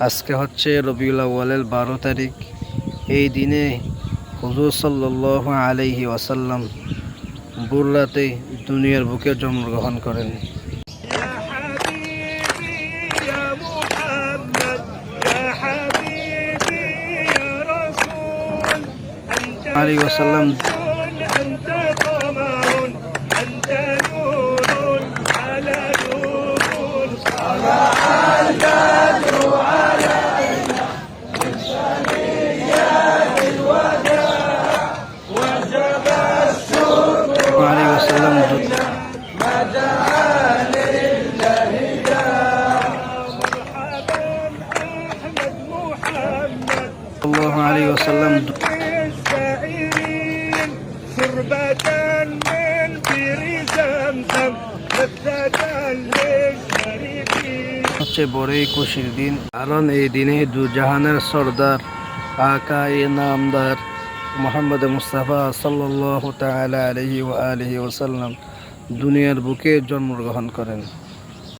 আজকে হচ্ছে রবিউল আউয়ালের 12 তারিখ। এই দিনে হুজুর সাল্লাল্লাহু আলাইহি ওয়াসাল্লাম ভোর রাতে দুনিয়ার বুকে জন্মগ্রহণ করেন। আলাইহি ওয়াসাল্লাম হচ্ছে বড়ই খুশির দিন, কারণ এই দিনে দুজাহানের সর্দার আকা নামদার মুহাম্মদ মুস্তাফা সাল্লাল্লাহু তাআলা আলাইহি ওয়া আলিহি ওয়াসাল্লাম দুনিয়ার বুকে জন্মগ্রহণ করেন।